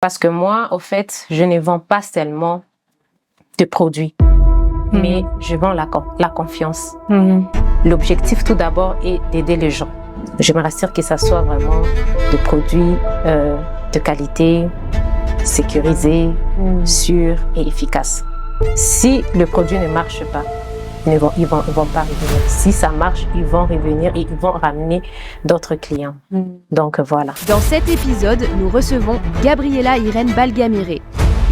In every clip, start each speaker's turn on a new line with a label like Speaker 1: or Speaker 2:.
Speaker 1: Parce que moi, au fait, je ne vends pas seulement de produits, mais je vends la confiance. L'objectif, tout d'abord, est d'aider les gens. Je me rassure que ça soit vraiment des produits de qualité, sécurisés, sûrs et efficaces. Si le produit ne marche pas, ils vont pas revenir. Si ça marche, ils vont revenir et ils vont ramener d'autres clients. Donc voilà.
Speaker 2: Dans cet épisode, nous recevons Gabriela Irène Balgamire,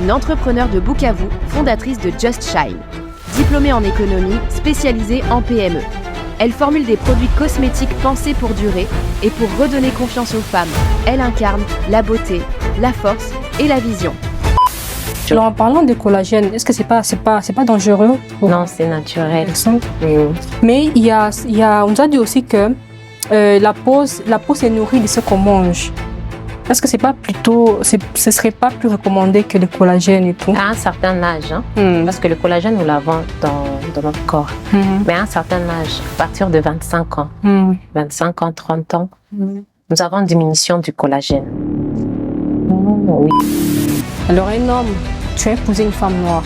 Speaker 2: une entrepreneure de Bukavu, fondatrice de Just Shine. Diplômée en économie, spécialisée en PME. Elle formule des produits cosmétiques pensés pour durer et pour redonner confiance aux femmes. Elle incarne la beauté, la force et la vision.
Speaker 3: Alors, en parlant de collagène, est-ce que c'est pas dangereux?
Speaker 1: Non, c'est naturel.
Speaker 3: Mais on nous a dit aussi que la peau se nourrit de ce qu'on mange. Est-ce que ce serait pas plus recommandé que le collagène et tout?
Speaker 1: À un certain âge, parce que le collagène, nous l'avons dans notre corps. Mais à un certain âge, à partir de 25 ans, 25 ans, 30 ans, nous avons une diminution du collagène. Oui.
Speaker 3: Alors un homme, tu as épousé une femme noire.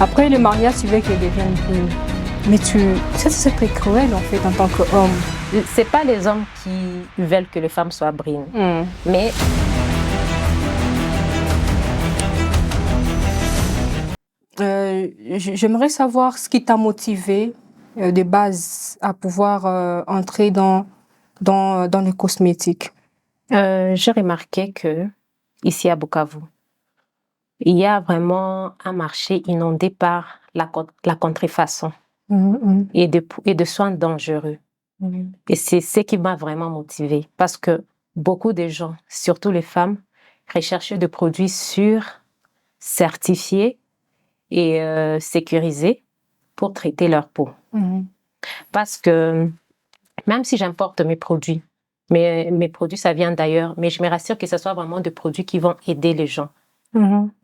Speaker 3: Après le mariage, tu veux qu'elle devienne brune. Mais ça c'est très cruel en fait en tant qu'homme.
Speaker 1: C'est pas les hommes qui veulent que les femmes soient brunes, mais
Speaker 3: j'aimerais savoir ce qui t'a motivé de base à pouvoir entrer dans les cosmétiques.
Speaker 1: J'ai remarqué que ici à Bukavu, il y a vraiment un marché inondé par la contrefaçon et de soins dangereux. Et c'est ce qui m'a vraiment motivée parce que beaucoup de gens, surtout les femmes, recherchaient des produits sûrs, certifiés et sécurisés pour traiter leur peau. Parce que même si j'importe mes produits ça vient d'ailleurs, mais je me rassure que ce soit vraiment des produits qui vont aider les gens.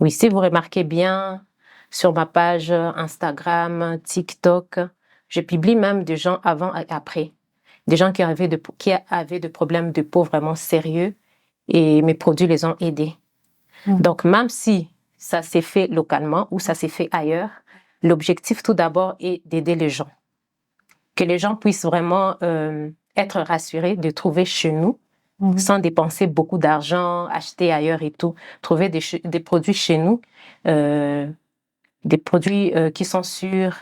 Speaker 1: Oui, si vous remarquez bien sur ma page Instagram, TikTok, je publie même des gens avant et après. Des gens qui avaient des problèmes de peau vraiment sérieux et mes produits les ont aidés. Donc, même si ça s'est fait localement ou ça s'est fait ailleurs, l'objectif tout d'abord est d'aider les gens. Que les gens puissent vraiment être rassurés de trouver chez nous sans dépenser beaucoup d'argent, acheter ailleurs et tout. Trouver des produits chez nous, des produits qui sont sûrs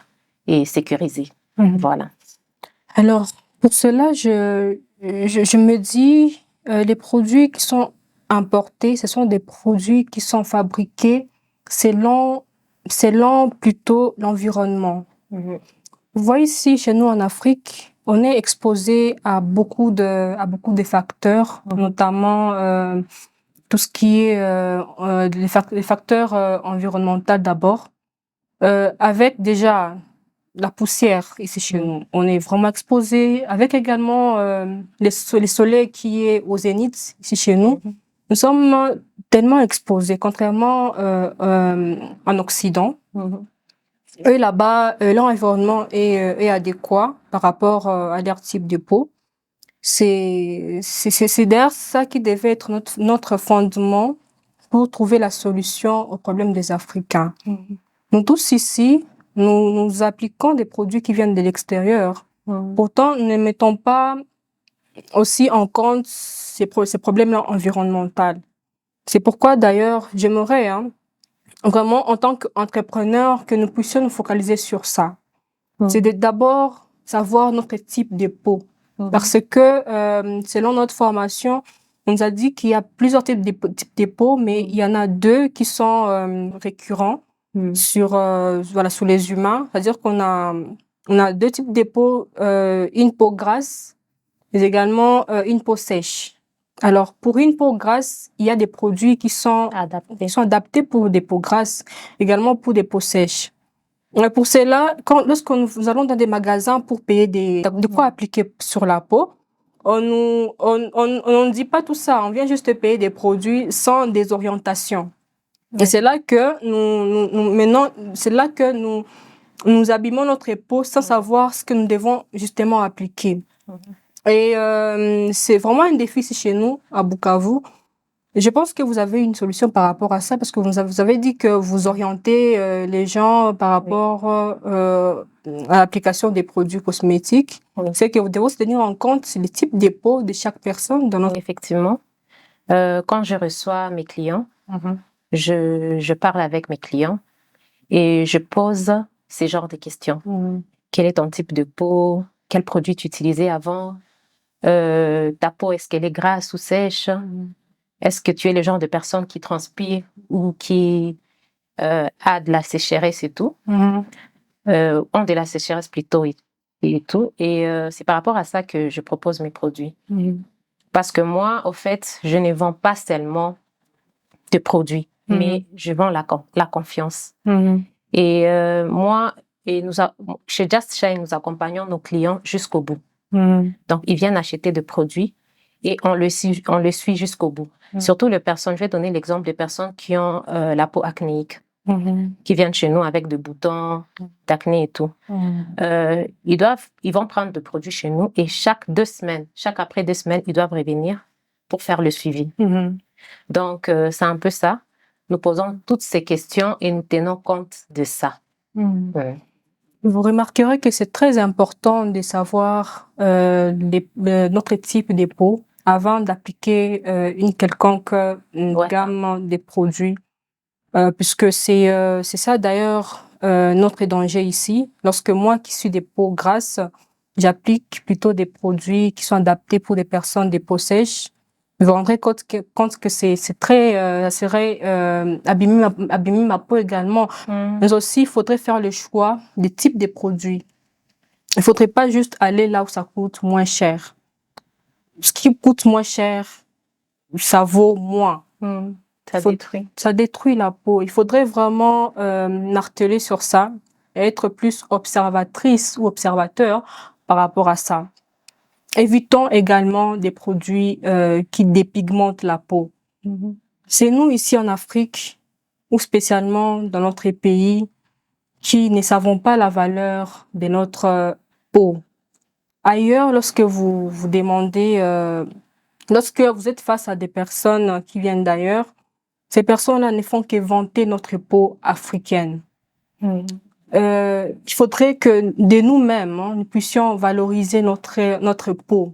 Speaker 1: et sécurisés. Voilà.
Speaker 3: Alors, pour cela, je me dis, les produits qui sont importés, ce sont des produits qui sont fabriqués selon plutôt l'environnement. Vous voyez ici, chez nous en Afrique, on est exposé à beaucoup de facteurs, notamment tout ce qui est les facteurs environnementaux d'abord, avec déjà la poussière ici chez nous. On est vraiment exposé, avec également le soleil qui est au zénith ici chez nous. Nous sommes tellement exposés, contrairement en Occident. Eux, là-bas, l'environnement est adéquat par rapport à leur type de peau. C'est d'ailleurs ça qui devait être notre fondement pour trouver la solution aux problèmes des Africains. Nous tous ici, nous appliquons des produits qui viennent de l'extérieur. Pourtant, nous ne mettons pas aussi en compte ces problèmes environnementaux. C'est pourquoi d'ailleurs, j'aimerais vraiment en tant qu'entrepreneur que nous puissions nous focaliser sur ça. C'est d'abord savoir notre type de peau. Parce que selon notre formation, on nous a dit qu'il y a plusieurs types de peau, mais il y en a deux qui sont récurrents sur les humains. C'est-à-dire qu'on a deux types de peau, une peau grasse, mais également une peau sèche. Alors, pour une peau grasse, il y a des produits qui sont adaptés pour des peaux grasses, également pour des peaux sèches. Et pour cela, lorsque nous allons dans des magasins pour payer de quoi appliquer sur la peau, on ne dit pas tout ça. On vient juste payer des produits sans des orientations. Et c'est là que nous abîmons notre peau sans savoir ce que nous devons justement appliquer. Et c'est vraiment un défi chez nous, à Bukavu, Je pense que vous avez une solution par rapport à ça parce que vous avez dit que vous orientez les gens par rapport à l'application des produits cosmétiques.
Speaker 1: Oui.
Speaker 3: C'est que vous devez se tenir en compte le type de peau de chaque personne dans notre...
Speaker 1: Effectivement. Quand je reçois mes clients, je parle avec mes clients et je pose ces genres de questions. Quel est ton type de peau? Quel produit tu utilisais avant? Ta peau, est-ce qu'elle est grasse ou sèche? Est-ce que tu es le genre de personne qui transpire ou qui a de la sécheresse et tout? Ont de la sécheresse plutôt et tout. Et c'est par rapport à ça que je propose mes produits. Parce que moi, au fait, je ne vends pas seulement de produits, mais je vends la confiance. Et moi, chez Just Shine, nous accompagnons nos clients jusqu'au bout. Donc, ils viennent acheter des produits et on le suit jusqu'au bout. Surtout les personnes, je vais donner l'exemple des personnes qui ont la peau acnéique, qui viennent chez nous avec des boutons, d'acné et tout. Ils vont prendre des produits chez nous et chaque après 2 semaines, ils doivent revenir pour faire le suivi. Donc, c'est un peu ça. Nous posons toutes ces questions et nous tenons compte de ça.
Speaker 3: Vous remarquerez que c'est très important de savoir notre type de peau avant d'appliquer une quelconque gamme de produits, puisque c'est ça d'ailleurs notre danger ici. Lorsque moi qui suis des peaux grasses, j'applique plutôt des produits qui sont adaptés pour des personnes des peaux sèches. Vous vous rendrez compte que c'est très ça serait abîmer ma peau également. Mais aussi, il faudrait faire le choix des types de produits. Il faudrait pas juste aller là où ça coûte moins cher. Ce qui coûte moins cher, ça vaut moins. Ça détruit la peau. Il faudrait vraiment marteler sur ça et être plus observatrice ou observateur par rapport à ça. Évitons également des produits qui dépigmentent la peau. C'est nous ici en Afrique, ou spécialement dans notre pays, qui ne savons pas la valeur de notre peau. Ailleurs, lorsque vous demandez, lorsque vous êtes face à des personnes qui viennent d'ailleurs, ces personnes-là ne font que vanter notre peau africaine. Il faudrait que de nous-mêmes, nous puissions valoriser notre peau.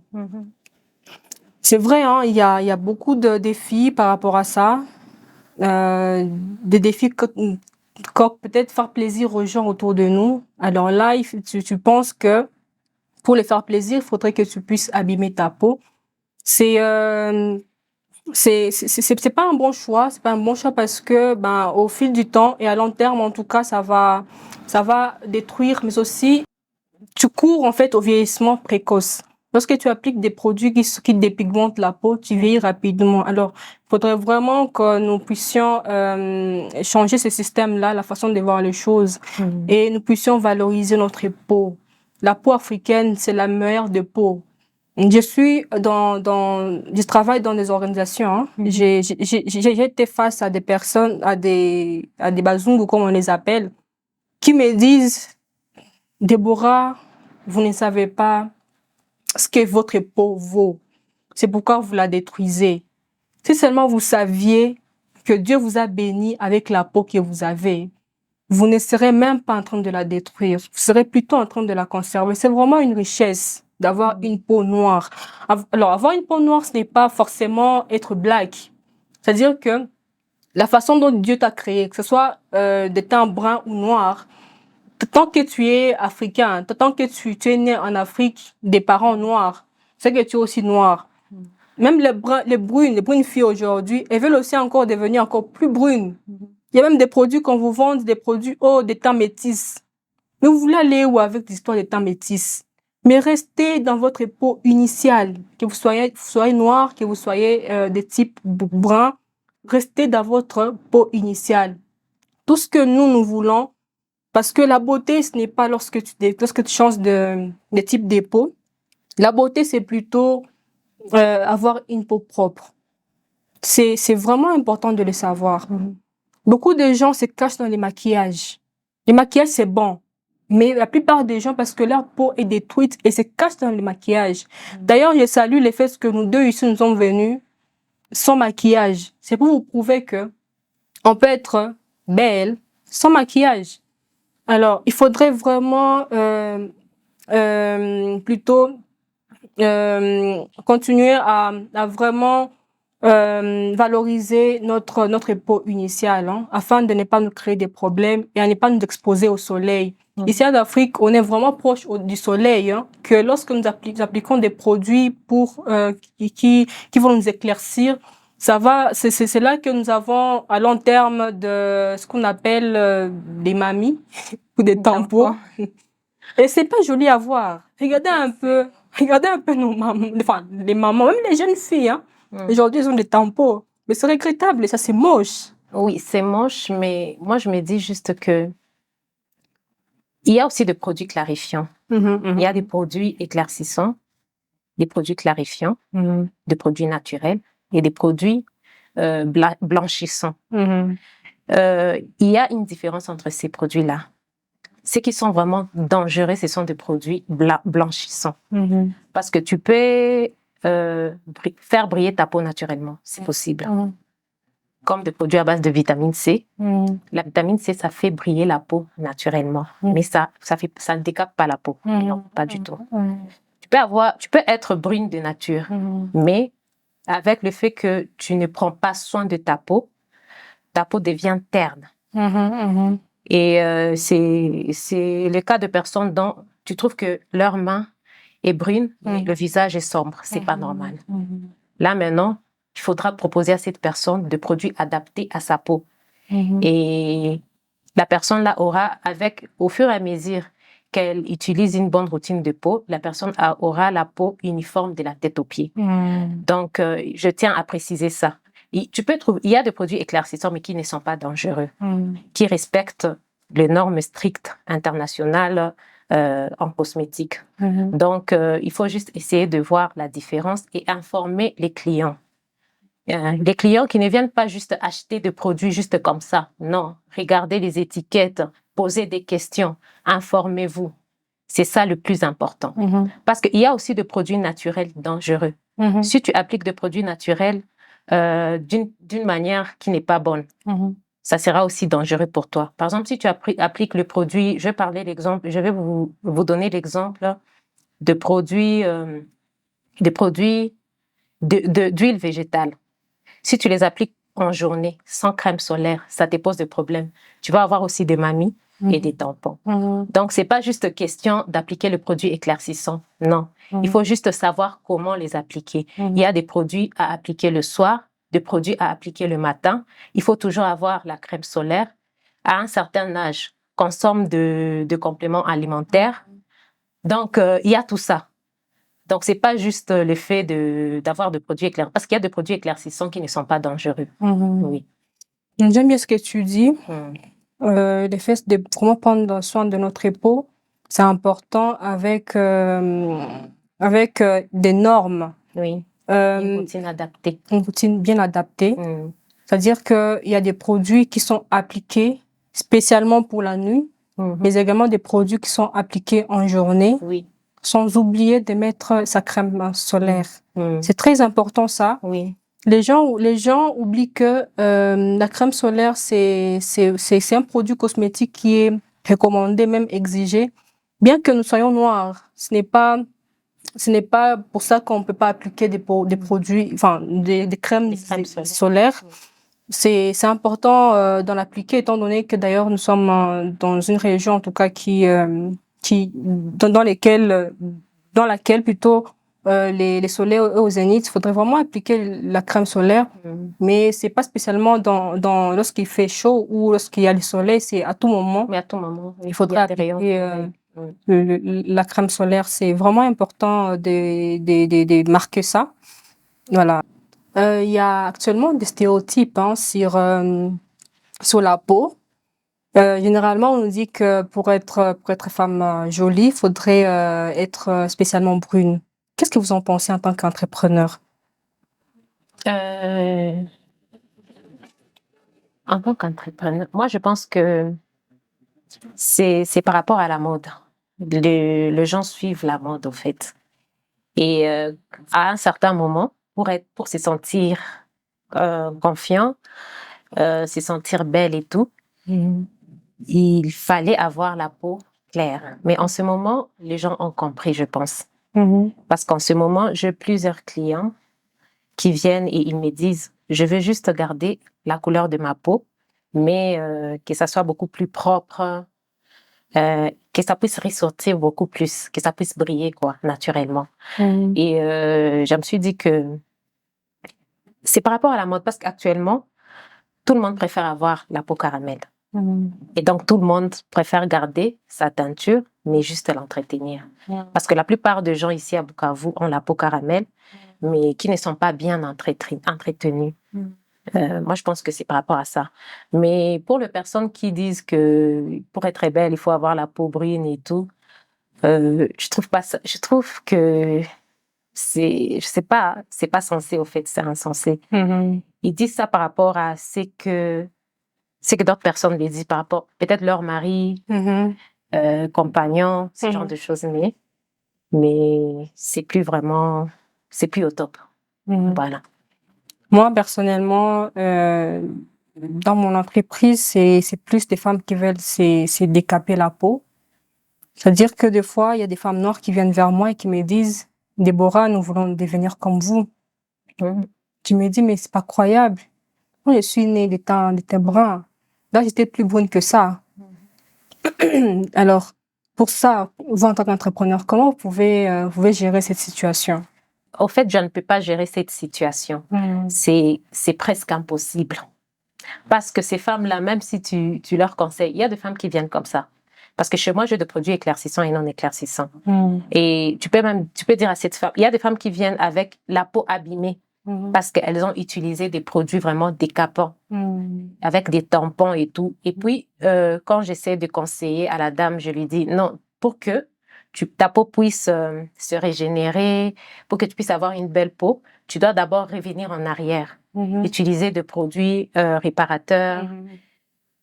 Speaker 3: C'est vrai, il y a beaucoup de défis par rapport à ça. Des défis comme peut-être faire plaisir aux gens autour de nous. Alors là, tu penses que pour les faire plaisir, il faudrait que tu puisses abîmer ta peau. C'est pas un bon choix. C'est pas un bon choix parce que au fil du temps et à long terme, en tout cas, ça va détruire, mais aussi tu cours en fait au vieillissement précoce. Lorsque tu appliques des produits qui dépigmentent la peau, tu vieillis rapidement. Alors, il faudrait vraiment que nous puissions changer ce système-là, la façon de voir les choses, et nous puissions valoriser notre peau. La peau africaine, c'est la meilleure des peaux. Je travaille dans des organisations. J'ai été face à des personnes, à des bazungu comme on les appelle, qui me disent, Déborah, vous ne savez pas ce que votre peau vaut. C'est pourquoi vous la détruisez. Si seulement vous saviez que Dieu vous a béni avec la peau que vous avez, vous ne serez même pas en train de la détruire. Vous serez plutôt en train de la conserver. C'est vraiment une richesse d'avoir une peau noire. Alors, avoir une peau noire, ce n'est pas forcément être black. C'est-à-dire que la façon dont Dieu t'a créé, que ce soit de teint brun ou noir, tant que tu es africain, tant que tu es né en Afrique des parents noirs, c'est que tu es aussi noir. Même les brunes filles aujourd'hui, elles veulent aussi encore devenir encore plus brunes. Il y a même des produits qu'on vous vend, des produits des teints métis. Mais vous voulez aller où avec l'histoire des teints métis? Mais restez dans votre peau initiale, que vous soyez noir, que vous soyez de type brun, restez dans votre peau initiale. Tout ce que nous voulons, parce que la beauté, ce n'est pas lorsque tu changes de type de peau. La beauté, c'est plutôt avoir une peau propre. C'est vraiment important de le savoir. Beaucoup de gens se cachent dans les maquillages. Les maquillages, c'est bon. Mais la plupart des gens, parce que leur peau est détruite et se cachent dans les maquillages. D'ailleurs, je salue le fait que nous deux ici, nous sommes venus sans maquillage. C'est pour vous prouver que on peut être belle sans maquillage. Alors, il faudrait vraiment plutôt continuer à vraiment valoriser notre peau initiale, hein, afin de ne pas nous créer des problèmes et à ne pas nous exposer au soleil. Ici en Afrique, on est vraiment proche du soleil, hein, que lorsque nous appliquons des produits pour qui vont nous éclaircir, ça va, c'est là que nous avons à long terme de ce qu'on appelle des mamies ou des tampons. Et c'est pas joli à voir. Regardez un peu nos mamans, enfin les mamans, même les jeunes filles, hein. Aujourd'hui, ils ont des tampons. Mais c'est regrettable et ça, c'est moche.
Speaker 1: Oui, c'est moche, mais moi, je me dis juste que il y a aussi des produits clarifiants. Il y a des produits éclaircissants, des produits clarifiants, des produits naturels et des produits blanchissants. Il y a une différence entre ces produits-là. Ceux qui sont vraiment dangereux, ce sont des produits blanchissants. Parce que tu peux faire briller ta peau naturellement, c'est possible. Comme des produits à base de vitamine C. La vitamine C, ça fait briller la peau naturellement. Mais ça ne décape pas la peau. Non, pas du tout. Tu peux être brune de nature, mais avec le fait que tu ne prends pas soin de ta peau devient terne. Et c'est le cas de personnes dont tu trouves que leur main est brune, mais le visage est sombre. C'est pas normal. Là, maintenant, il faudra proposer à cette personne de produits adaptés à sa peau. Et la personne là aura, au fur et à mesure qu'elle utilise une bonne routine de peau, la personne aura la peau uniforme de la tête aux pieds. Donc, je tiens à préciser ça. Il y a des produits éclaircissants, mais qui ne sont pas dangereux, qui respectent les normes strictes internationales en cosmétique. Donc, il faut juste essayer de voir la différence et informer les clients. Les clients qui ne viennent pas juste acheter des produits juste comme ça. Non, regardez les étiquettes, posez des questions, informez-vous. C'est ça le plus important. Parce qu'il y a aussi des produits naturels dangereux. Si tu appliques des produits naturels d'une manière qui n'est pas bonne, ça sera aussi dangereux pour toi. Par exemple, si tu appliques le produit, je vais vous donner l'exemple de produits d'huile végétale. Si tu les appliques en journée sans crème solaire, ça te pose des problèmes. Tu vas avoir aussi des mamies et des tampons. Donc, c'est pas juste question d'appliquer le produit éclaircissant. Non. Il faut juste savoir comment les appliquer. Il y a des produits à appliquer le soir, des produits à appliquer le matin. Il faut toujours avoir la crème solaire. À un certain âge, consomme de compléments alimentaires. Donc, il y a tout ça. Donc, c'est pas juste le fait d'avoir des produits éclaircissants, parce qu'il y a des produits éclaircissants qui ne sont pas dangereux. Oui.
Speaker 3: J'aime bien ce que tu dis. Le fait de vraiment prendre soin de notre peau, c'est important avec des normes.
Speaker 1: Oui. Une routine adaptée.
Speaker 3: Une routine bien adaptée. C'est-à-dire qu'il y a des produits qui sont appliqués spécialement pour la nuit, mais également des produits qui sont appliqués en journée.
Speaker 1: Oui.
Speaker 3: Sans oublier de mettre sa crème solaire. C'est très important ça.
Speaker 1: Oui.
Speaker 3: Les gens oublient que la crème solaire c'est un produit cosmétique qui est recommandé, même exigé. Bien que nous soyons noirs, ce n'est pas pour ça qu'on peut pas appliquer des produits, enfin des crèmes solaires. C'est important d'en appliquer, étant donné que d'ailleurs nous sommes dans une région en tout cas dans laquelle plutôt les soleils au zénith, il faudrait vraiment appliquer la crème solaire, mais c'est pas spécialement lorsqu'il fait chaud ou lorsqu'il y a le soleil, c'est à tout moment.
Speaker 1: Mais à tout moment,
Speaker 3: il faudrait appliquer la crème solaire. C'est vraiment important de marquer ça. Voilà. Il y a actuellement des stéréotypes sur la peau. Généralement, on nous dit que pour être femme jolie, il faudrait être spécialement brune. Qu'est-ce que vous en pensez en tant qu'entrepreneur?
Speaker 1: En tant qu'entrepreneur, moi, je pense que c'est par rapport à la mode. Les gens suivent la mode, au fait. Et à un certain moment, pour se sentir confiant, se sentir belle et tout, il fallait avoir la peau claire. Mais en ce moment, les gens ont compris, je pense. Parce qu'en ce moment, j'ai plusieurs clients qui viennent et ils me disent, je veux juste garder la couleur de ma peau, mais que ça soit beaucoup plus propre, que ça puisse ressortir beaucoup plus, que ça puisse briller, quoi, naturellement. Et je me suis dit que c'est par rapport à la mode, parce qu'actuellement, tout le monde préfère avoir la peau caramel. Et donc, tout le monde préfère garder sa teinture, mais juste l'entretenir. Parce que la plupart des gens ici à Bukavu ont la peau caramel, mais qui ne sont pas bien entretenus. Moi, je pense que c'est par rapport à ça. Mais pour les personnes qui disent que pour être très belle, il faut avoir la peau brune et tout, je trouve pas ça. Je trouve que je sais pas, c'est pas censé, au fait, c'est insensé. Ils disent ça par rapport à c'est que d'autres personnes les disent par rapport, peut-être leur mari, compagnon, ce genre de choses, mais c'est plus vraiment, c'est plus au top. Voilà.
Speaker 3: Moi, personnellement, dans mon entreprise, c'est plus des femmes qui veulent se décaper la peau. C'est-à-dire que des fois, il y a des femmes noires qui viennent vers moi et qui me disent, Déborah, nous voulons devenir comme vous. Tu me dis, mais c'est pas croyable. Moi, je suis née des temps bruns. Là, j'étais plus brune que ça. Alors, pour ça, vous, en tant qu'entrepreneur, comment vous pouvez gérer cette situation?
Speaker 1: Au fait, je ne peux pas gérer cette situation. C'est presque impossible. Parce que ces femmes-là, même si tu leur conseilles, il y a des femmes qui viennent comme ça. Parce que chez moi, j'ai des produits éclaircissants et non éclaircissants. Et tu peux dire à cette femme, il y a des femmes qui viennent avec la peau abîmée parce qu'elles ont utilisé des produits vraiment décapants, avec des tampons et tout. Et puis, quand j'essaie de conseiller à la dame, je lui dis, non, pour que ta peau puisse se régénérer, pour que tu puisses avoir une belle peau, tu dois d'abord revenir en arrière, utiliser des produits réparateurs,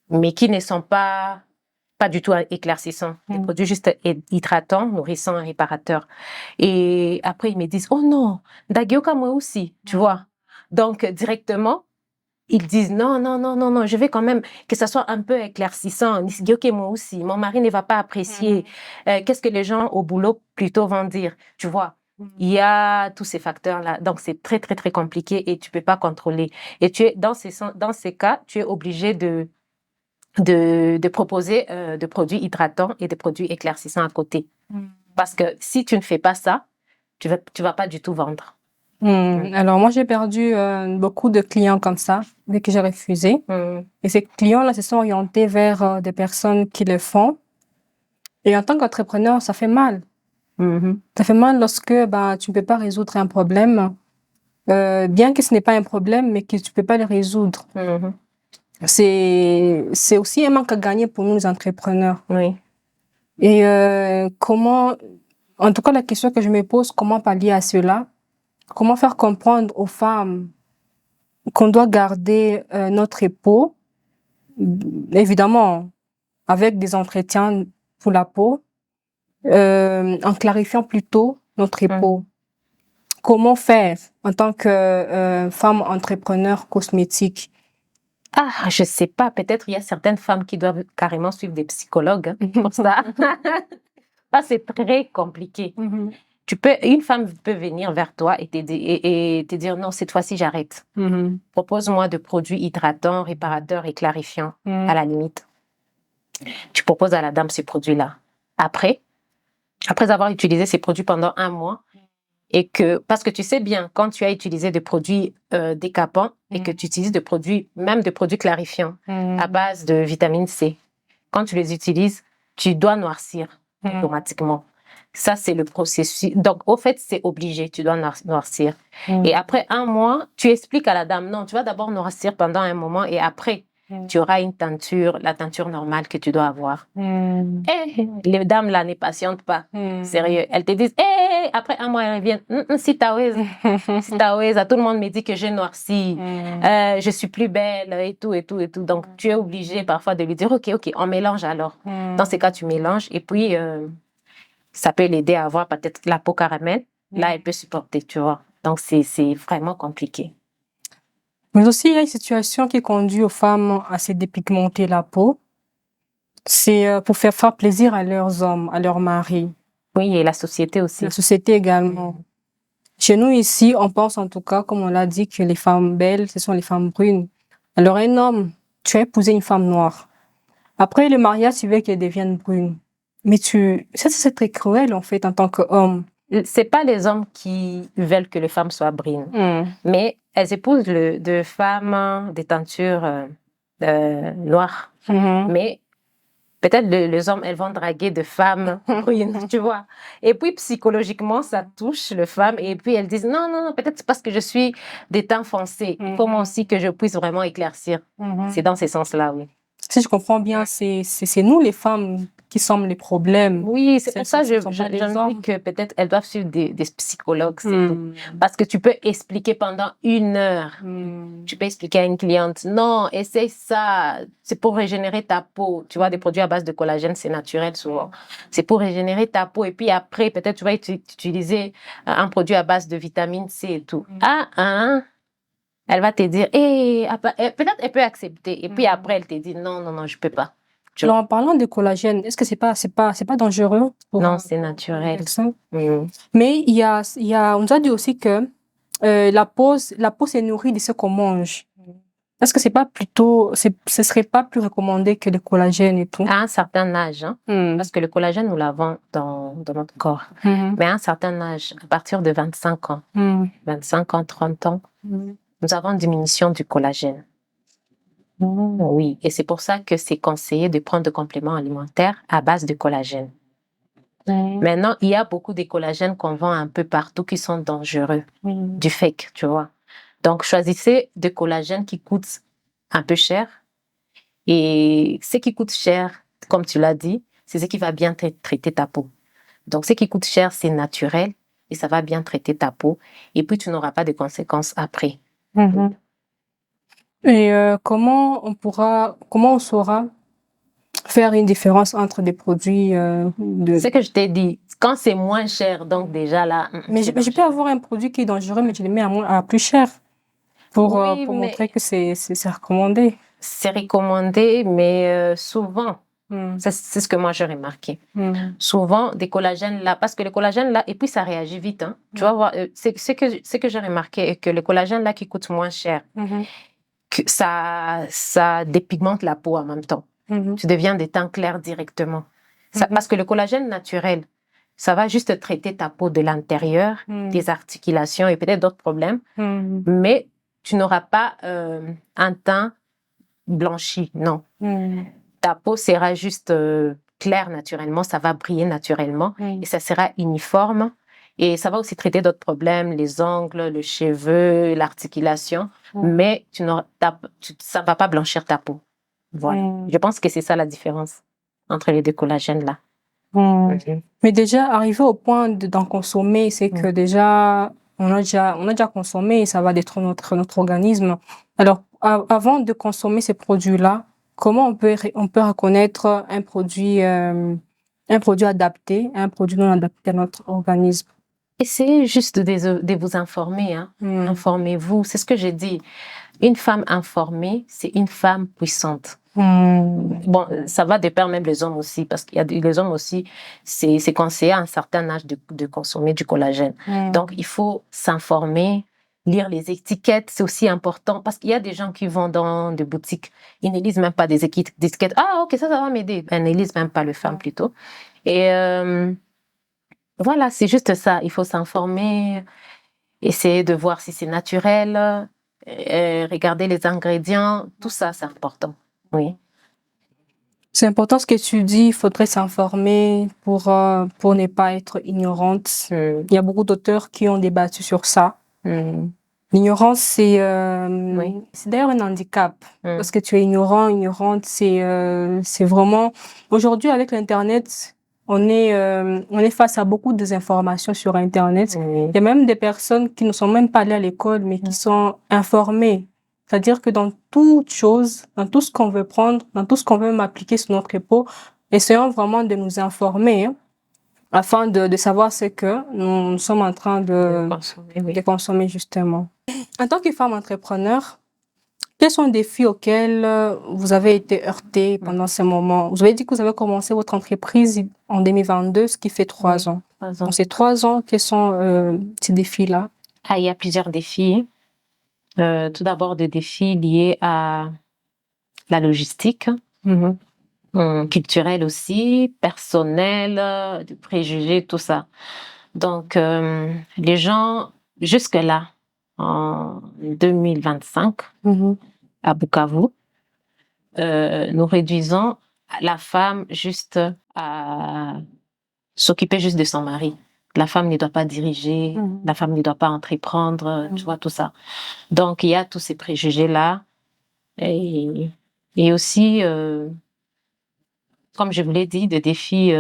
Speaker 1: mais qui ne sont pas du tout éclaircissants, des produits juste hydratants, nourrissants, réparateurs. Et après, ils me disent, oh non, Dagioka moi aussi, tu vois. Donc, directement, ils disent, non, non, non, non, non, je vais quand même que ça soit un peu éclaircissant. Nisgioke moi aussi, mon mari ne va pas apprécier. Qu'est-ce que les gens au boulot plutôt vont dire, tu vois. Il y a tous ces facteurs-là. Donc, c'est très, très, très compliqué et tu peux pas contrôler. Et dans ces cas, tu es obligé de proposer des produits hydratants et des produits éclaircissants à côté. Parce que si tu ne fais pas ça, tu vas pas du tout vendre.
Speaker 3: Alors, moi, j'ai perdu beaucoup de clients comme ça, dès que j'ai refusé. Et ces clients-là se sont orientés vers des personnes qui le font. Et en tant qu'entrepreneur, ça fait mal. Ça fait mal lorsque tu ne peux pas résoudre un problème, bien que ce n'est pas un problème, mais que tu ne peux pas le résoudre. C'est aussi un manque à gagner pour nous, les entrepreneurs.
Speaker 1: Oui.
Speaker 3: Et en tout cas, la question que je me pose, comment pallier à cela? Comment faire comprendre aux femmes qu'on doit garder notre peau, évidemment, avec des entretiens pour la peau, en clarifiant plutôt notre peau. Comment faire en tant que femme entrepreneur cosmétique?
Speaker 1: Ah, je sais pas. Peut-être il y a certaines femmes qui doivent carrément suivre des psychologues pour ça. Ça, c'est très compliqué. Une femme peut venir vers toi et te dire non, cette fois-ci, j'arrête. Propose-moi de produits hydratants, réparateurs et clarifiants, à la limite. Tu proposes à la dame ces produits-là. Après avoir utilisé ces produits pendant 1 mois, parce que tu sais bien, quand tu as utilisé des produits décapants et que tu utilises même des produits clarifiants à base de vitamine C, quand tu les utilises, tu dois noircir automatiquement. Ça, c'est le processus. Donc, au fait, c'est obligé, tu dois noircir. Et après 1 mois, tu expliques à la dame, non, tu vas d'abord noircir pendant un moment et après, tu auras la teinture normale que tu dois avoir. Les dames là ne patientent pas. Sérieux. Elles te disent, après 1 mois, elles reviennent. Si Taouez, tout le monde me dit que j'ai noirci, je suis plus belle et tout, et tout, et tout. Donc, tu es obligé parfois de lui dire, ok, on mélange alors. Dans ces cas, tu mélanges et puis, ça peut l'aider à avoir peut-être la peau caramel. Là, elle peut supporter, tu vois. Donc, c'est vraiment compliqué.
Speaker 3: Mais aussi, il y a une situation qui conduit aux femmes à se dépigmenter la peau. C'est pour faire plaisir à leurs hommes, à leurs maris.
Speaker 1: Oui, et la société aussi.
Speaker 3: La société également. Chez nous ici, on pense en tout cas, comme on l'a dit, que les femmes belles, ce sont les femmes brunes. Alors un homme, tu as épousé une femme noire. Après le mariage, tu veux qu'elle devienne brune. Mais ça c'est très cruel en fait en tant qu'homme.
Speaker 1: C'est pas les hommes qui veulent que les femmes soient brunes, mais elles épousent de femmes des teintures noires. Mais peut-être les hommes, elles vont draguer de femmes brunes, tu vois. Et puis, psychologiquement, ça touche les femmes. Et puis, elles disent, non, peut-être c'est parce que je suis des teints foncés. Il faut moi aussi que je puisse vraiment éclaircir. C'est dans ce sens-là, oui.
Speaker 3: Si je comprends bien, c'est nous les femmes qui sommes les problèmes.
Speaker 1: Oui, c'est pour ça que je dis que peut-être elles doivent suivre des psychologues, c'est tout. Parce que tu peux expliquer pendant 1 heure. Tu peux expliquer à une cliente, non, essaye ça, c'est pour régénérer ta peau. Tu vois, des produits à base de collagène, c'est naturel souvent. C'est pour régénérer ta peau. Et puis après, peut-être tu vas utiliser un produit à base de vitamine C et tout. Elle va te dire, peut-être elle peut accepter. Et puis après, elle te dit, non, je peux pas.
Speaker 3: Alors, en parlant de collagène, est-ce que c'est pas dangereux?
Speaker 1: Non, c'est naturel.
Speaker 3: Mais il y a, on nous a dit aussi que la peau se nourrit de ce qu'on mange. Est-ce que ce serait pas plus recommandé que le collagène et tout?
Speaker 1: À un certain âge, parce que le collagène, nous l'avons dans notre corps. Mais à un certain âge, à partir de 25 ans, 25 ans, 30 ans, nous avons une diminution du collagène. Oui, et c'est pour ça que c'est conseillé de prendre des compléments alimentaires à base de collagène. Maintenant, il y a beaucoup de collagènes qu'on vend un peu partout qui sont dangereux, du fake, tu vois. Donc, choisissez des collagènes qui coûtent un peu cher. Et ce qui coûte cher, comme tu l'as dit, c'est ce qui va bien traiter ta peau. Donc, ce qui coûte cher, c'est naturel et ça va bien traiter ta peau. Et puis, tu n'auras pas de conséquences après.
Speaker 3: Et comment on saura faire une différence entre des produits
Speaker 1: C'est que je t'ai dit, quand c'est moins cher, donc déjà là...
Speaker 3: Mais je peux avoir un produit qui est dangereux, mais je le mets à plus cher pour montrer que c'est recommandé.
Speaker 1: C'est recommandé, mais souvent, c'est ce que moi j'ai remarqué. Souvent, des collagènes là, parce que le collagène là, et puis ça réagit vite. Tu vas voir, c'est que j'ai remarqué, que le collagène là qui coûte moins cher, que ça dépigmente la peau en même temps. Tu deviens des teints clairs directement. Parce que le collagène naturel, ça va juste traiter ta peau de l'intérieur, des articulations et peut-être d'autres problèmes, mais tu n'auras pas un teint blanchi, non. Ta peau sera juste claire naturellement, ça va briller naturellement et ça sera uniforme. Et ça va aussi traiter d'autres problèmes, les ongles, le cheveu, l'articulation, mais ça ne va pas blanchir ta peau. Voilà. Je pense que c'est ça la différence entre les deux collagènes là.
Speaker 3: Mais déjà, arriver au point d'en consommer, c'est que déjà, on a déjà consommé et ça va détruire notre organisme. Alors, avant de consommer ces produits-là, comment on peut reconnaître un produit adapté, un produit non adapté à notre organisme?
Speaker 1: Essayez juste de vous informer. Informez-vous. C'est ce que j'ai dit. Une femme informée, c'est une femme puissante. Bon, ça va de pair même les hommes aussi, parce qu'il y a les hommes aussi, c'est conseillé à un certain âge de consommer du collagène. Donc, il faut s'informer, lire les étiquettes, c'est aussi important, parce qu'il y a des gens qui vont dans des boutiques, ils ne lisent même pas des étiquettes. Ah, ok, ça va m'aider. Ils ne lisent même pas, les femmes plutôt. Et voilà, c'est juste ça. Il faut s'informer, essayer de voir si c'est naturel, regarder les ingrédients, tout ça, c'est important. Oui.
Speaker 3: C'est important ce que tu dis, il faudrait s'informer pour ne pas être ignorante. Il y a beaucoup d'auteurs qui ont débattu sur ça. L'ignorance, c'est d'ailleurs un handicap. Parce que tu es ignorante, c'est vraiment... Aujourd'hui, avec l'Internet, on est face à beaucoup de désinformations sur Internet. Il y a même des personnes qui ne sont même pas allées à l'école, mais qui sont informées. C'est-à-dire que dans toute chose, dans tout ce qu'on veut prendre, dans tout ce qu'on veut appliquer sur notre peau, essayons vraiment de nous informer, afin de savoir ce que nous sommes en train de consommer justement. En tant que femme entrepreneur, quels sont les défis auxquels vous avez été heurtés pendant ces moments? Vous avez dit que vous avez commencé votre entreprise en 2022, ce qui fait 3 ans.
Speaker 1: 3 ans.
Speaker 3: Dans ces 3 ans, quels sont ces défis-là?
Speaker 1: Ah, il y a plusieurs défis. Tout d'abord, des défis liés à la logistique, culturelle aussi, personnelle, des préjugés, tout ça. Donc, les gens, jusque-là, en 2025, à Bukavu, nous réduisons la femme juste à s'occuper juste de son mari. La femme ne doit pas diriger, la femme ne doit pas entreprendre, tu vois, tout ça. Donc, il y a tous ces préjugés-là. Et aussi, comme je vous l'ai dit, des défis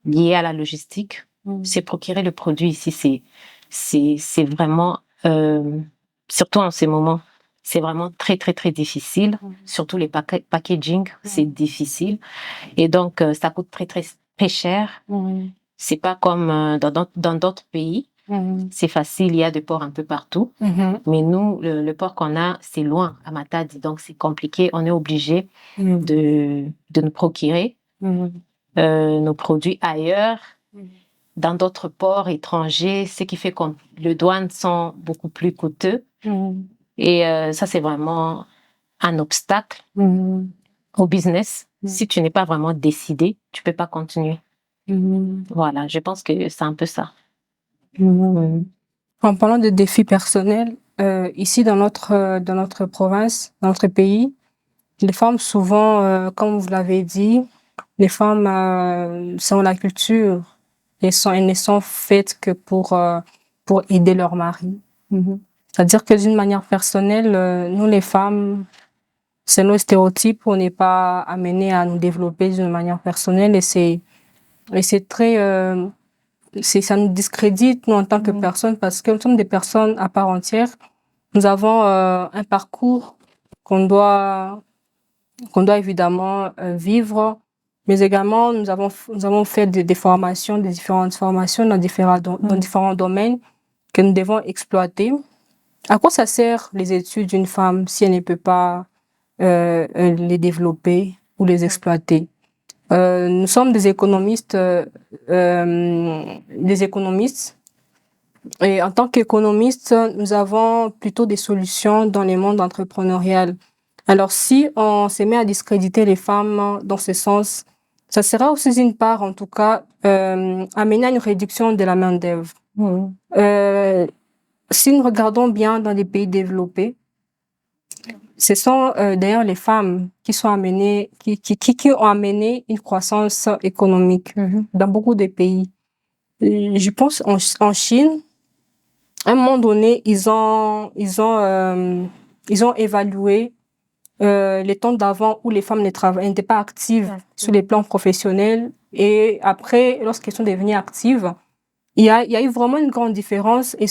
Speaker 1: liés à la logistique. C'est procurer le produit ici, c'est vraiment, surtout en ces moments, c'est vraiment très, très, très difficile. Surtout les packaging, c'est difficile. Et donc, ça coûte très, très, très cher. C'est pas comme dans d'autres pays. C'est facile, il y a des ports un peu partout. Mais nous, le port qu'on a, c'est loin, à Matadi. Donc, c'est compliqué. On est obligé de nous procurer nos produits ailleurs, dans d'autres ports étrangers, ce qui fait que les douanes sont beaucoup plus coûteux. Et ça, c'est vraiment un obstacle au business. Si tu n'es pas vraiment décidé, tu peux pas continuer. Voilà, je pense que c'est un peu ça.
Speaker 3: En parlant de défis personnels, ici dans notre province, dans notre pays, les femmes souvent, comme vous l'avez dit, les femmes sont la culture. Elles ne sont faites que pour aider leur mari. C'est-à-dire que d'une manière personnelle, nous les femmes, c'est nos stéréotypes, on n'est pas amenés à nous développer d'une manière personnelle et c'est très ça nous discrédite nous en tant que personnes parce que nous sommes des personnes à part entière. Nous avons un parcours qu'on doit évidemment vivre, mais également nous avons fait des formations, des différentes formations dans différents domaines que nous devons exploiter. À quoi ça sert les études d'une femme si elle ne peut pas les développer ou les exploiter? Nous sommes des économistes, et en tant qu'économistes, nous avons plutôt des solutions dans le monde entrepreneurial. Alors, si on se met à discréditer les femmes dans ce sens, ça sera aussi une part, en tout cas, amener à une réduction de la main-d'œuvre. Si nous regardons bien dans les pays développés, ce sont d'ailleurs les femmes qui ont amené une croissance économique dans beaucoup de pays. Je pense en Chine, à un moment donné, ils ont évalué les temps d'avant où les femmes n'étaient pas actives sur les plans professionnels et après, lorsqu'elles sont devenues actives, il y a eu vraiment une grande différence et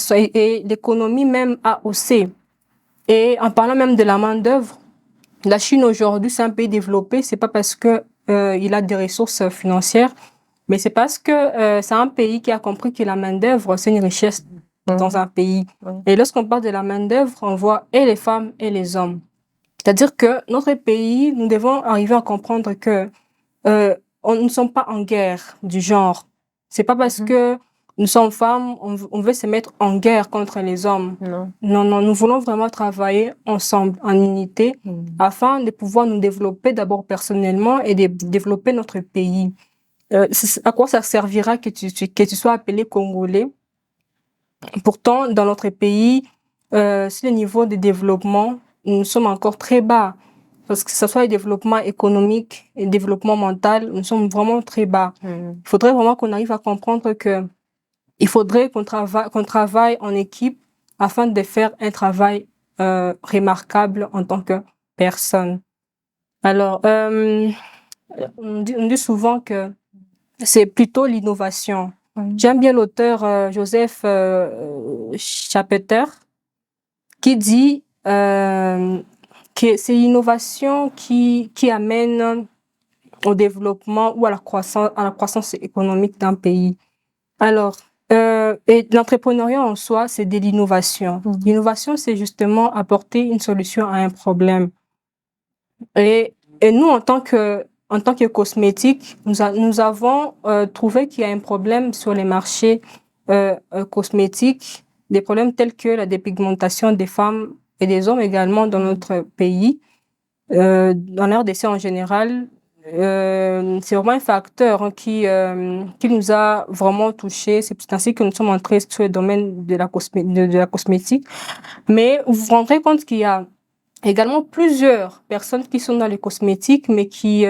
Speaker 3: l'économie même a haussé. Et en parlant même de la main-d'œuvre, la Chine aujourd'hui, c'est un pays développé, c'est pas parce que il a des ressources financières, mais c'est parce que c'est un pays qui a compris que la main-d'œuvre, c'est une richesse dans un pays. Et lorsqu'on parle de la main-d'œuvre, on voit et les femmes et les hommes. C'est-à-dire que notre pays, nous devons arriver à comprendre que nous ne sommes pas en guerre du genre. C'est pas parce que nous sommes femmes, on veut se mettre en guerre contre les hommes. Non, nous voulons vraiment travailler ensemble, en unité, afin de pouvoir nous développer d'abord personnellement et de développer notre pays. À quoi ça servira que tu sois appelé Congolais? Pourtant, dans notre pays, sur le niveau de développement, nous sommes encore très bas. Parce que ce soit le développement économique et le développement mental, nous sommes vraiment très bas. Il faudrait vraiment qu'on arrive à comprendre que il faudrait qu'on travaille en équipe afin de faire un travail remarquable en tant que personne. Alors, on dit souvent que c'est plutôt l'innovation. J'aime bien l'auteur Joseph Schumpeter qui dit que c'est l'innovation qui amène au développement ou à la croissance économique d'un pays. Alors, et l'entrepreneuriat en soi, c'est de l'innovation. L'innovation, c'est justement apporter une solution à un problème. Et nous, en tant que cosmétique, nous avons trouvé qu'il y a un problème sur les marchés cosmétiques, des problèmes tels que la dépigmentation des femmes et des hommes également dans notre pays, dans la RDC en général. C'est vraiment un facteur qui nous a vraiment touchés. C'est ainsi que nous sommes entrés sur le domaine de la cosmétique. Mais vous vous rendrez compte qu'il y a également plusieurs personnes qui sont dans les cosmétiques, mais qui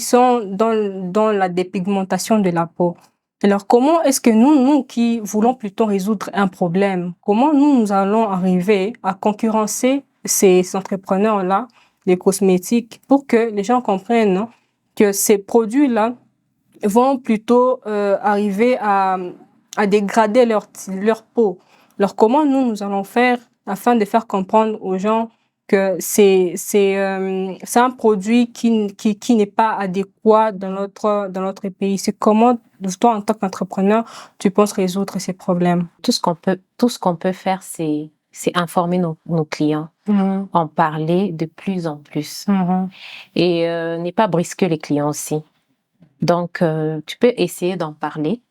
Speaker 3: sont dans la dépigmentation de la peau. Alors, comment est-ce que nous qui voulons plutôt résoudre un problème, comment nous allons arriver à concurrencer ces entrepreneurs-là, les cosmétiques, pour que les gens comprennent que ces produits-là vont plutôt arriver à dégrader leur peau. Alors, comment nous allons faire afin de faire comprendre aux gens que c'est un produit qui n'est pas adéquat dans notre pays. C'est comment, toi, en tant qu'entrepreneur, tu penses résoudre ces problèmes?
Speaker 1: Tout ce qu'on peut faire, c'est informer nos clients, en parler de plus en plus. Et ne pas brusquer les clients aussi. Donc, tu peux essayer d'en parler,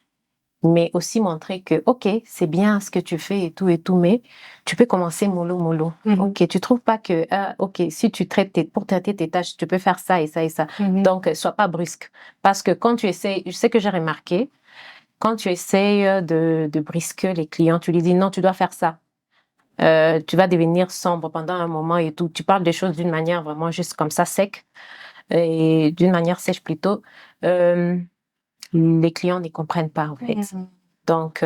Speaker 1: mais aussi montrer que, OK, c'est bien ce que tu fais et tout, mais tu peux commencer mollo. OK, tu trouves pas que, OK, si tu traites pour traiter tes tâches, tu peux faire ça et ça et ça. Donc, sois pas brusque. Parce que quand tu essaies, je sais que j'ai remarqué, quand tu essayes de brusquer les clients, tu lui dis non, tu dois faire ça. Tu vas devenir sombre pendant un moment et tout. Tu parles des choses d'une manière vraiment juste comme ça, sec, et d'une manière sèche plutôt. Les clients ne comprennent pas, en fait. Donc,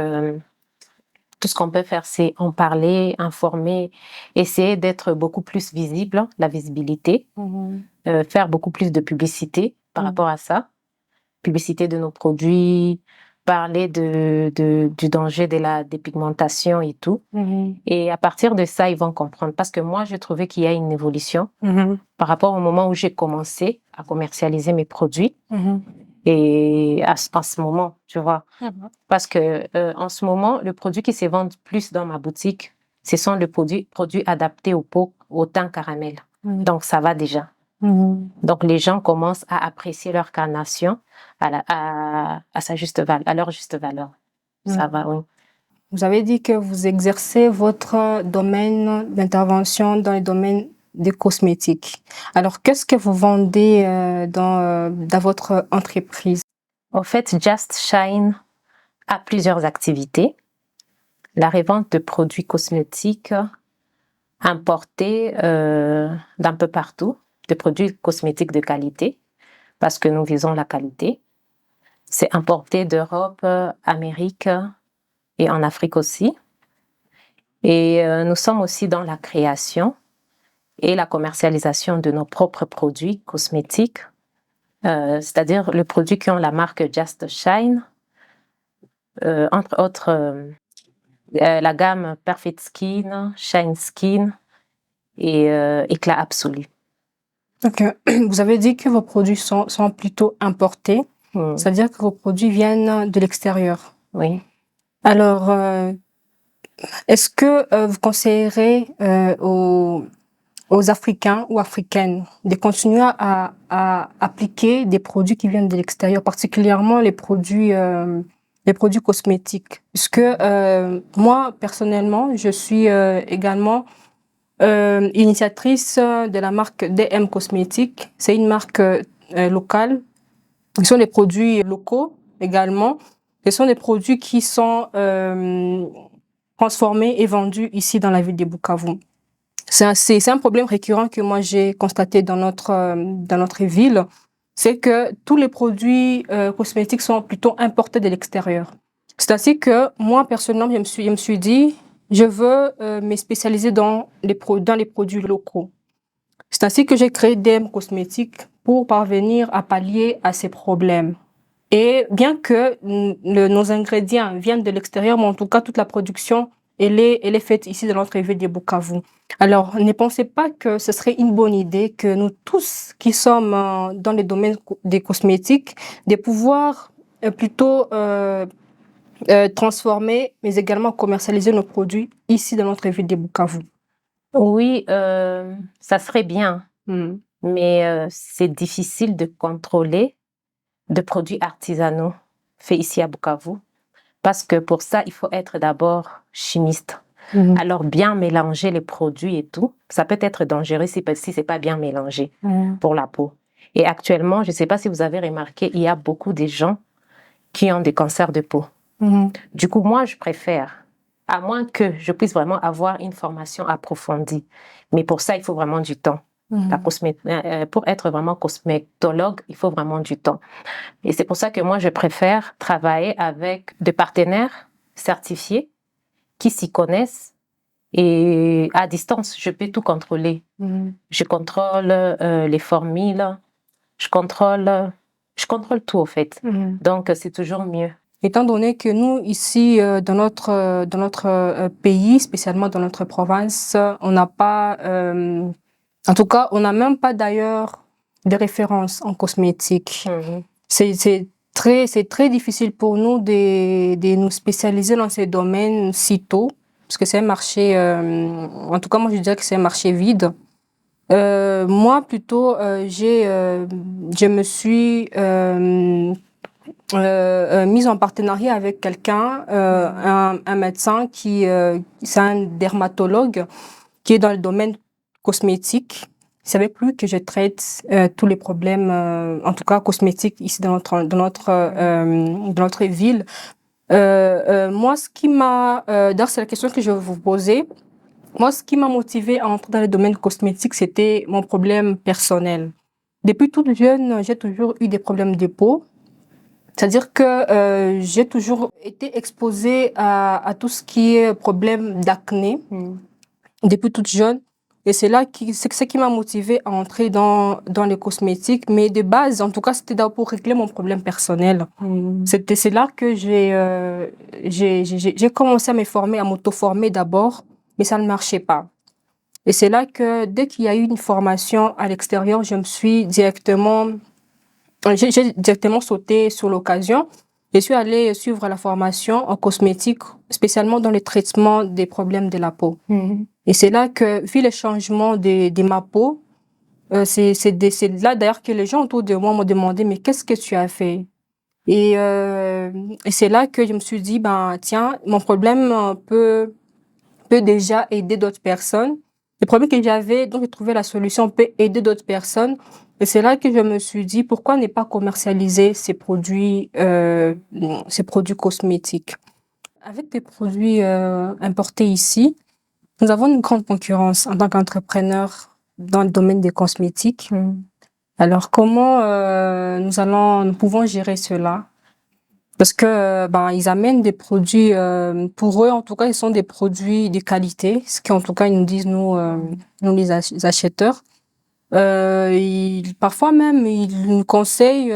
Speaker 1: tout ce qu'on peut faire, c'est en parler, informer, essayer d'être beaucoup plus visible, la visibilité, faire beaucoup plus de publicité par rapport à ça, publicité de nos produits, parler du danger de la dépigmentation et tout. Et à partir de ça, ils vont comprendre. Parce que moi, j'ai trouvé qu'il y a une évolution par rapport au moment où j'ai commencé à commercialiser mes produits. Et en ce moment, tu vois. Parce que en ce moment, le produit qui se vend plus dans ma boutique, ce sont les produits adaptés aux peaux, au teint caramel. Donc, ça va déjà. Donc, les gens commencent à apprécier leur carnation à sa juste valeur, à leur juste valeur. Ça va, oui.
Speaker 3: Vous avez dit que vous exercez votre domaine d'intervention dans le domaine des cosmétiques. Alors, qu'est-ce que vous vendez dans votre entreprise?
Speaker 1: En fait, Just Shine a plusieurs activités. La revente de produits cosmétiques importés d'un peu partout, de produits cosmétiques de qualité, parce que nous visons la qualité. C'est importé d'Europe, Amérique et en Afrique aussi. Et nous sommes aussi dans la création et la commercialisation de nos propres produits cosmétiques, c'est-à-dire les produits qui ont la marque Just Shine, entre autres la gamme Perfect Skin, Shine Skin et Éclat Absolu.
Speaker 3: Ok. Vous avez dit que vos produits sont plutôt importés, c'est-à-dire que vos produits viennent de l'extérieur.
Speaker 1: Oui.
Speaker 3: Alors, est-ce que vous conseillerez aux Africains ou Africaines de continuer à appliquer des produits qui viennent de l'extérieur, particulièrement les produits cosmétiques? Puisque moi, personnellement, je suis également initiatrice de la marque DM Cosmétiques. C'est une marque locale. Ce sont des produits locaux également. Ce sont des produits qui sont transformés et vendus ici dans la ville de Bukavu. C'est un problème récurrent que moi j'ai constaté dans notre ville, c'est que tous les produits cosmétiques sont plutôt importés de l'extérieur. C'est ainsi que moi personnellement je me suis dit je veux me spécialiser dans les produits locaux. C'est ainsi que j'ai créé DM Cosmétiques pour parvenir à pallier à ces problèmes. Et bien que nos ingrédients viennent de l'extérieur, mais en tout cas toute la production elle est faite ici dans notre ville de Bukavu. Alors, ne pensez pas que ce serait une bonne idée que nous tous qui sommes dans le domaine des cosmétiques, de pouvoir plutôt transformer, mais également commercialiser nos produits ici dans notre ville de Bukavu?
Speaker 1: Oui, ça serait bien, mais c'est difficile de contrôler de produits artisanaux faits ici à Bukavu, parce que pour ça, il faut être d'abord chimiste. Alors, bien mélanger les produits et tout, ça peut être dangereux si c'est pas bien mélangé pour la peau. Et actuellement, je ne sais pas si vous avez remarqué, il y a beaucoup de gens qui ont des cancers de peau. Du coup, moi, je préfère, à moins que je puisse vraiment avoir une formation approfondie. Mais pour ça, il faut vraiment du temps. Pour être vraiment cosmétologue, il faut vraiment du temps. Et c'est pour ça que moi, je préfère travailler avec des partenaires certifiés qui s'y connaissent. Et à distance, je peux tout contrôler. Je contrôle les formules, je contrôle tout, au fait. Donc, c'est toujours mieux.
Speaker 3: Étant donné que nous, ici, dans notre pays, spécialement dans notre province, on n'a pas, en tout cas, on n'a même pas d'ailleurs de références en cosmétique. C'est très difficile pour nous de nous spécialiser dans ces domaines si tôt, parce que c'est un marché, en tout cas, moi, je dirais que c'est un marché vide. Moi, plutôt, je me suis mise en partenariat avec quelqu'un, un médecin c'est un dermatologue qui est dans le domaine cosmétique. C'est avec lui que je traite tous les problèmes, en tout cas cosmétiques ici dans notre ville. Moi, ce qui m'a, d'ailleurs, c'est la question que je vais vous poser. Moi, ce qui m'a motivée à entrer dans le domaine cosmétique, c'était mon problème personnel. Depuis toute jeune, j'ai toujours eu des problèmes de peau. C'est-à-dire que j'ai toujours été exposée à tout ce qui est problème d'acné depuis toute jeune. Et c'est ce qui m'a motivée à entrer dans les cosmétiques. Mais de base, en tout cas, c'était d'abord pour régler mon problème personnel. C'est là que j'ai commencé à me former, à m'auto-former d'abord, mais ça ne marchait pas. Et c'est là que dès qu'il y a eu une formation à l'extérieur, j'ai directement sauté sur l'occasion. Je suis allée suivre la formation en cosmétique, spécialement dans le traitement des problèmes de la peau. Et c'est là que, vu les changements de ma peau, c'est là d'ailleurs que les gens autour de moi m'ont demandé, mais qu'est-ce que tu as fait? Et c'est là que je me suis dit, ben, tiens, mon problème peut déjà aider d'autres personnes. Le problème que j'avais, donc j'ai trouvé la solution, peut aider d'autres personnes. Et c'est là que je me suis dit, pourquoi ne pas commercialiser ces produits cosmétiques? Avec des produits importés ici, nous avons une grande concurrence en tant qu'entrepreneur dans le domaine des cosmétiques. Alors, comment nous pouvons gérer cela? Parce que ils amènent des produits, pour eux en tout cas, ils sont des produits de qualité, ce qu'en tout cas ils nous disent nous les acheteurs. Parfois même ils nous conseillent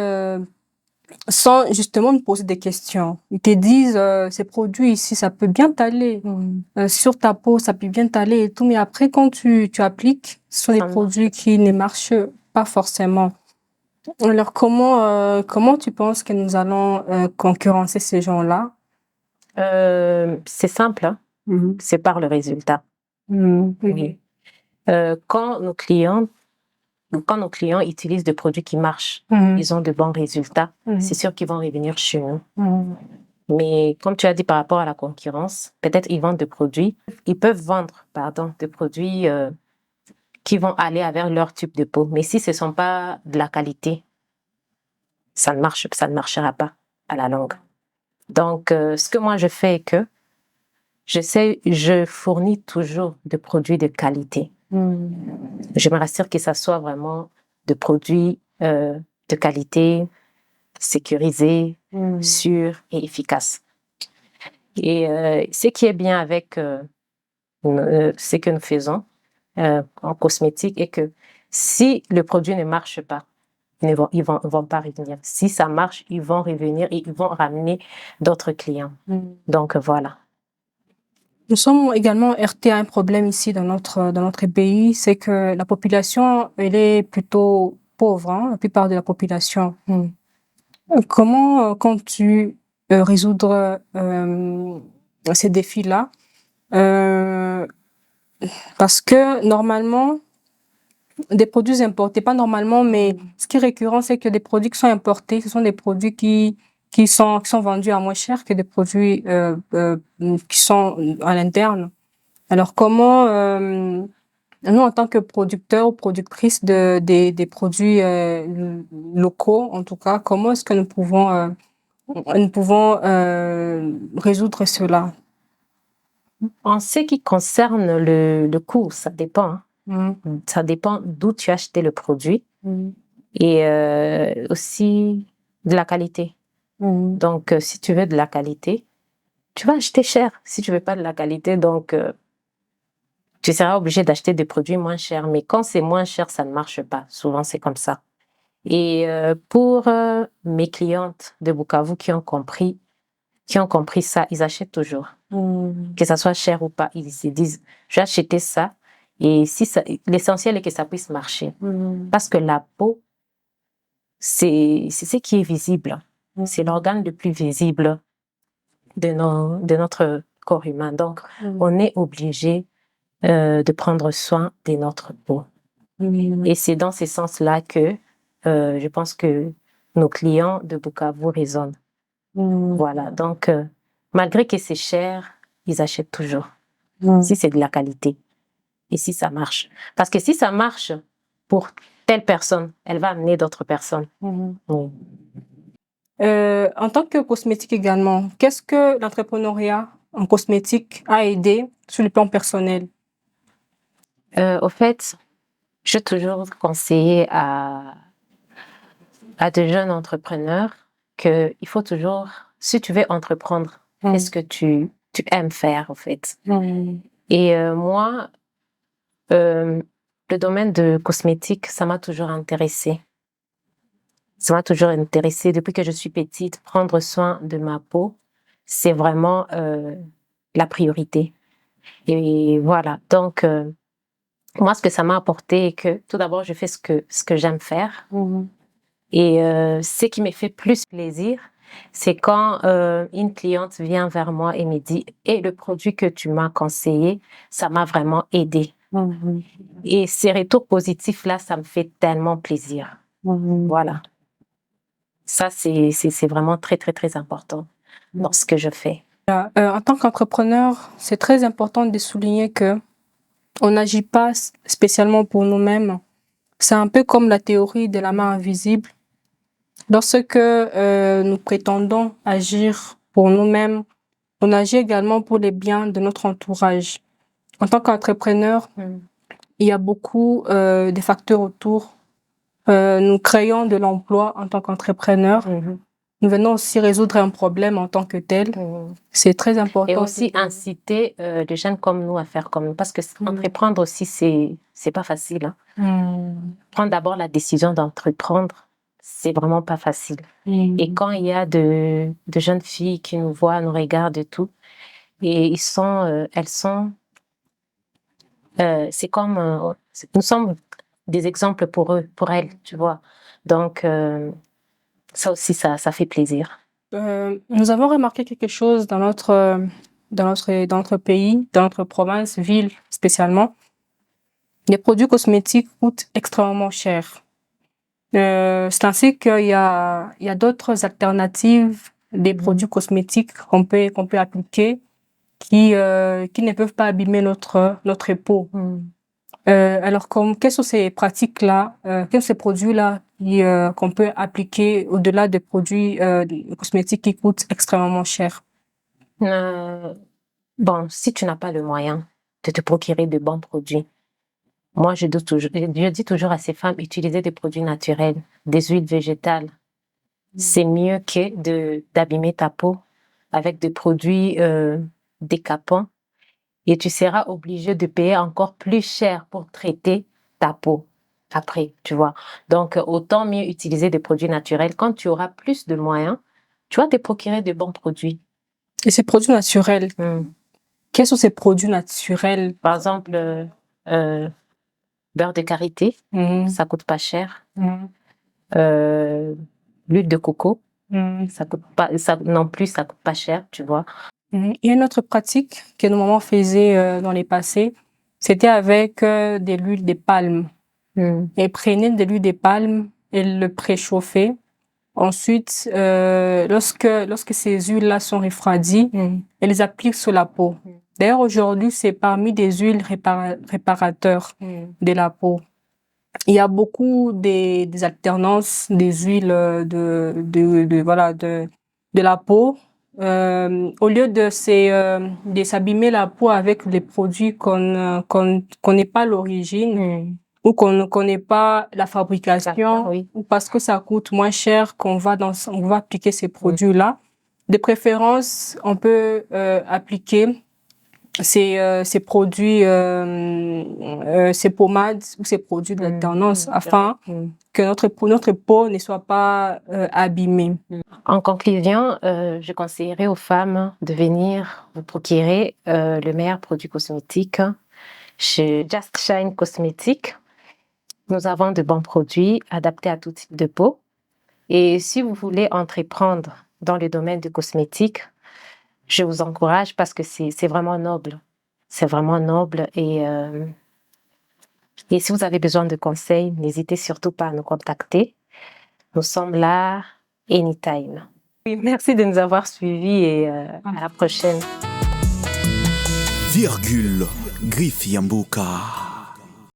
Speaker 3: sans justement nous poser des questions. Ils te disent ces produits ici ça peut bien t'aller sur ta peau, ça peut bien t'aller et tout, mais après quand tu appliques, ce sont des produits qui ne marchent pas forcément. Alors, comment tu penses que nous allons concurrencer ces gens-là?
Speaker 1: C'est simple, hein? C'est par le résultat. Oui. Quand nos clients utilisent des produits qui marchent, ils ont de bons résultats, c'est sûr qu'ils vont revenir chez nous. Mais comme tu as dit par rapport à la concurrence, peut-être ils vendent des produits, ils peuvent vendre, des produits qui vont aller avec leur type de peau. Mais si ce ne sont pas de la qualité, ça ne marchera pas à la longue. Donc, ce que moi je fais est que je fournis toujours des produits de qualité. Je me rassure que ça soit vraiment des produits de qualité, sécurisés, sûrs et efficaces. Et ce qui est bien avec ce que nous faisons en cosmétique est que si le produit ne marche pas, ils vont pas revenir. Si ça marche, ils vont revenir et ils vont ramener d'autres clients. Donc voilà.
Speaker 3: Nous sommes également heurtés à un problème ici dans notre pays, c'est que la population elle est plutôt pauvre, la plupart de la population. Comment comptes-tu résoudre ces défis-là. Parce que normalement, des produits importés, pas normalement, mais ce qui est récurrent, c'est que des produits qui sont importés, ce sont des produits qui sont vendus à moins cher que des produits qui sont à l'interne. Alors comment nous, en tant que producteurs ou productrices des produits locaux, en tout cas, comment est-ce que nous pouvons résoudre cela?
Speaker 1: En ce qui concerne le coût, ça dépend.
Speaker 3: Mm.
Speaker 1: Ça dépend d'où tu as acheté le produit
Speaker 3: Mm.
Speaker 1: et aussi de la qualité.
Speaker 3: Mm.
Speaker 1: Donc, si tu veux de la qualité, tu vas acheter cher. Si tu veux pas de la qualité, donc tu seras obligé d'acheter des produits moins chers. Mais quand c'est moins cher, ça ne marche pas. Souvent, c'est comme ça. Et pour mes clientes de Bukavu qui ont compris ça, ils achètent toujours. Que ça soit cher ou pas, ils se disent, je vais acheter ça. Et si ça, l'essentiel est que ça puisse marcher. Parce que la peau, c'est ce qui est visible. C'est l'organe le plus visible de notre corps humain. Donc, on est obligé de prendre soin de notre peau. Et c'est dans ce sens-là que je pense que nos clients de Bukavu raisonnent. Voilà. Donc, malgré que c'est cher, ils achètent toujours. Si c'est de la qualité. Et si ça marche. Parce que si ça marche pour telle personne, elle va amener d'autres personnes. Oui.
Speaker 3: En tant que cosmétique également, qu'est-ce que l'entrepreneuriat en cosmétique a aidé sur le plan personnel?
Speaker 1: Au fait, je toujours conseillé à de jeunes entrepreneurs que il faut toujours, si tu veux entreprendre, fais ce que tu aimes faire, au fait. Et moi, le domaine de cosmétique, ça m'a toujours intéressée. Ça m'a toujours intéressée depuis que je suis petite. Prendre soin de ma peau, c'est vraiment la priorité. Et voilà. Donc, moi, ce que ça m'a apporté est que, tout d'abord, je fais ce que j'aime faire. Et ce qui me fait plus plaisir, c'est quand une cliente vient vers moi et me dit « Et le produit que tu m'as conseillé, ça m'a vraiment aidé. » Et ces retours positifs-là, ça me fait tellement plaisir. Voilà. Ça, c'est vraiment très, très, très important dans ce que je fais.
Speaker 3: En tant qu'entrepreneur, c'est très important de souligner que on n'agit pas spécialement pour nous-mêmes. C'est un peu comme la théorie de la main invisible. Lorsque nous prétendons agir pour nous-mêmes, on agit également pour les biens de notre entourage. En tant qu'entrepreneur, il y a beaucoup de facteurs autour. Nous créons de l'emploi en tant qu'entrepreneur. Nous venons aussi résoudre un problème en tant que tel. C'est très important.
Speaker 1: Et aussi inciter les jeunes comme nous à faire comme nous. Parce que entreprendre aussi, c'est pas facile. Prendre d'abord la décision d'entreprendre, c'est vraiment pas facile. Et quand il y a de jeunes filles qui nous voient, nous regardent et tout, et elles sont, c'est comme, nous sommes des exemples pour eux, pour elles, tu vois. Donc, ça aussi, ça fait plaisir.
Speaker 3: Nous avons remarqué quelque chose dans notre pays, dans notre province, ville spécialement. Les produits cosmétiques coûtent extrêmement cher. C'est ainsi qu'il y a d'autres alternatives des produits cosmétiques qu'on peut appliquer qui ne peuvent pas abîmer notre peau. Alors, quelles sont ces pratiques-là, quels sont ces produits-là qu'on peut appliquer au-delà des produits cosmétiques qui coûtent extrêmement cher?
Speaker 1: Bon, si tu n'as pas le moyen de te procurer de bons produits, moi, je dis toujours à ces femmes, utilisez des produits naturels, des huiles végétales. C'est mieux que d'abîmer ta peau avec des produits décapants. Et tu seras obligé de payer encore plus cher pour traiter ta peau après, tu vois. Donc, autant mieux utiliser des produits naturels. Quand tu auras plus de moyens, tu vas te procurer de bons produits.
Speaker 3: Et ces produits naturels, quels sont ces produits naturels?
Speaker 1: Par exemple, beurre de karité, ça coûte pas cher. L'huile de coco, Ça coûte pas, ça non plus, ça coûte pas cher, tu vois.
Speaker 3: Il y a une autre pratique que nos mamans faisaient dans les passés, c'était avec de l'huile de palme. Elles prenaient de l'huile de palme, elles le préchauffaient. Ensuite, lorsque ces huiles-là sont refroidies, elles les appliquent sur la peau. D'ailleurs, aujourd'hui, c'est parmi des huiles réparateurs de la peau. Il y a beaucoup des alternances des huiles de la peau. Au lieu de s'abîmer la peau avec des produits qu'on connaît pas l'origine, ou qu'on ne connaît pas la fabrication, ou parce que ça coûte moins cher on va appliquer ces produits-là. De préférence, on peut appliquer ces produits, ces pommades ou ces produits d'alternance afin que notre peau ne soit pas abîmée.
Speaker 1: En conclusion, je conseillerais aux femmes de venir vous procurer le meilleur produit cosmétique chez Just Shine Cosmétiques. Nous avons de bons produits adaptés à tout type de peau. Et si vous voulez entreprendre dans le domaine du cosmétique, je vous encourage parce que c'est vraiment noble. C'est vraiment noble. Et si vous avez besoin de conseils, n'hésitez surtout pas à nous contacter. Nous sommes là anytime. Oui, merci de nous avoir suivis et à la prochaine.
Speaker 4: Virgule Griff Yambuka.